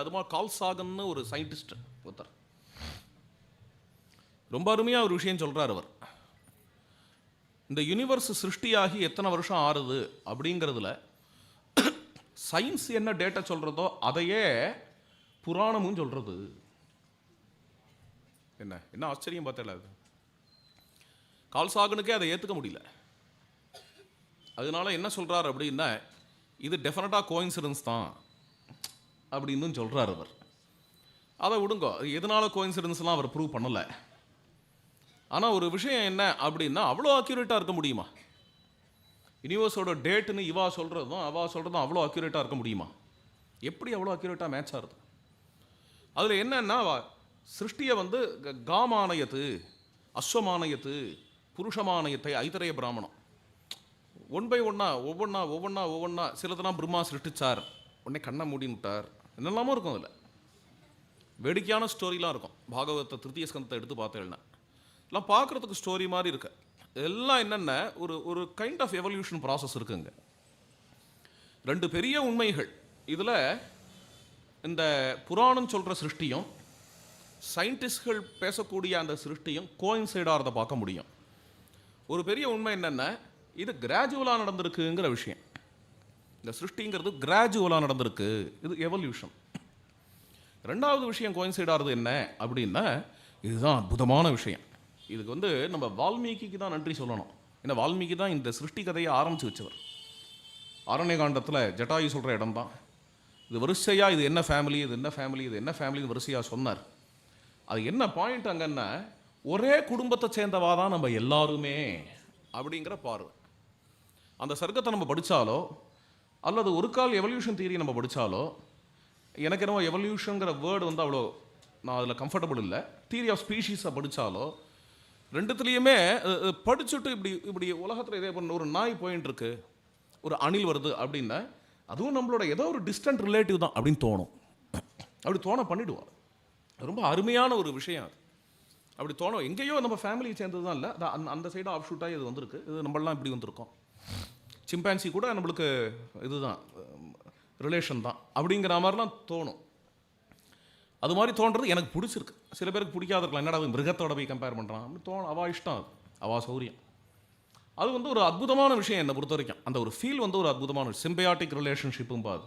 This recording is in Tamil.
அது மாதிரி கால் சாகன்னு ஒரு சயின்டிஸ்ட் ஒருத்தர் ரொம்ப அருமையாக ஒரு விஷயம் சொல்கிறார். அவர் இந்த யூனிவர்ஸ் சிருஷ்டியாகி எத்தனை வருஷம் ஆறுது அப்படிங்கிறதுல சயின்ஸ் என்ன டேட்டா சொல்கிறதோ அதையே புராணமும் சொல்கிறது. என்ன என்ன ஆச்சரியம் பார்த்தல, அது கால் சாகனுக்கே அதை ஏற்றுக்க முடியல. அதனால என்ன சொல்கிறார் அப்படின்னா, இது டெஃபினட்டாக கோயின்சிடன்ஸ் தான் அப்படின்னு சொல்கிறார் அவர். அதை விடுங்க, எதனால கோயின்சிடன்ஸ்லாம் அவர் ப்ரூவ் பண்ணலை. ஆனால் ஒரு விஷயம் என்ன அப்படின்னா, அவ்வளோ அக்யூரேட்டாக இருக்க முடியுமா? யூனிவர்ஸோட டேட்டுன்னு இவா சொல்கிறதும் அவா சொல்கிறதும் அவ்வளோ அக்யூரேட்டாக இருக்க முடியுமா? எப்படி அவ்வளோ அக்யூரேட்டாக மேட்ச் ஆகுது? அதில் என்னன்னா, சிருஷ்டியை வந்து காமானயத்து, அஸ்வமானயத்து, புருஷமானயத்தை, ஐதரைய பிராமணம் ஒன் பை ஒன்னா ஒவ்வொன்றா சிலதெல்லாம் பிரம்மா சிருஷ்டிச்சார், உடனே கண்ணை மூடினுட்டார், என்னெல்லாமோ இருக்கும். அதில் வேடிக்கையான ஸ்டோரிலாம் இருக்கும். பாகவத திருத்திய ஸ்கந்தத்தை எடுத்து பார்த்தேன்னா எல்லாம் பார்க்குறதுக்கு ஸ்டோரி மாதிரி இருக்கு. எல்லாம் என்னென்ன ஒரு ஒரு கைண்ட் ஆஃப் எவல்யூஷன் ப்ராசஸ் இருக்குங்க. ரெண்டு பெரிய உண்மைகள் இதில் இந்த புராணம் சொல்கிற சிருஷ்டியும் சயின்டிஸ்ட்கள் பேசக்கூடிய அந்த சிருஷ்டியும் கோயின்சைடாகிறத பார்க்க முடியும். ஒரு பெரிய உண்மை என்னென்ன, இது கிராஜுவலாக நடந்திருக்குங்கிற விஷயம். இந்த சிருஷ்டிங்கிறது கிராஜுவலாக நடந்திருக்கு, இது எவல்யூஷன். ரெண்டாவது விஷயம் கோயின்சைடாகிறது என்ன அப்படின்னா, இதுதான் அற்புதமான விஷயம். இதுக்கு வந்து நம்ம வால்மீகிக்கு தான் நன்றி சொல்லணும். ஏன்னா வால்மீகி தான் இந்த சிருஷ்டி கதையை ஆரம்பித்து வச்சவர். ஆரண்யகாண்டத்தில் ஜட்டாயு சொல்கிற இடம் தான் இது. வரிசையாக இது என்ன ஃபேமிலி, இது என்ன ஃபேமிலி, இது என்ன ஃபேமிலின்னு வரிசையாக சொன்னார். அது என்ன பாயிண்ட் அங்கன்னா, ஒரே குடும்பத்தை சேர்ந்தவா தான் நம்ம எல்லாருமே அப்படிங்கிற பார்வை. அந்த சர்க்கத்தை நம்ம படித்தாலோ அல்லது ஒரு கால் எவல்யூஷன் தியரி நம்ம படித்தாலோ, எனக்கு என்னவோ எவல்யூஷனுங்கிற வேர்டு வந்து அவ்வளோ நான் அதில் கம்ஃபர்டபுள் இல்லை. தியரி ஆஃப் ஸ்பீஷீஸை படித்தாலோ ரெண்டுத்துலேயுமே படிச்சுட்டு இப்படி உலகத்தில் இதே பண்ண ஒரு நாய் போயின்னு இருக்கு, ஒரு அணில் வருது அப்படின்னா அதுவும் நம்மளோட ஏதோ ஒரு டிஸ்டன்ட் ரிலேட்டிவ் தான் அப்படின்னு தோணும். அப்படி தோண பண்ணிவிடுவார். ரொம்ப அருமையான ஒரு விஷயம் அது. அப்படி தோணும், எங்கேயோ நம்ம ஃபேமிலியை சேர்ந்தது தான் இல்லை, அந்த சைடு ஆஃப் ஷூட்டாக இது வந்திருக்கு, இது நம்மளாம் இப்படி வந்திருக்கோம். சிம்பான்சி கூட நம்மளுக்கு இதுதான் ரிலேஷன் தான் அப்படிங்கிற மாதிரிலாம் தோணும். அது மாதிரி தோன்றது எனக்கு பிடிச்சிருக்கு. சில பேருக்கு பிடிக்காத இருக்கலாம், என்னடா மிருகத்தோட போய் கம்பேர் பண்ணுறான் அப்படி தோணும். அவா இஷ்டம், அது அவா சௌரியம். அது வந்து ஒரு அற்புதமான விஷயம் என்னை பொறுத்த வரைக்கும். அந்த ஒரு ஃபீல் வந்து ஒரு அற்புதமான சிம்பியாட்டிக் ரிலேஷன்ஷிப்பும் பாது.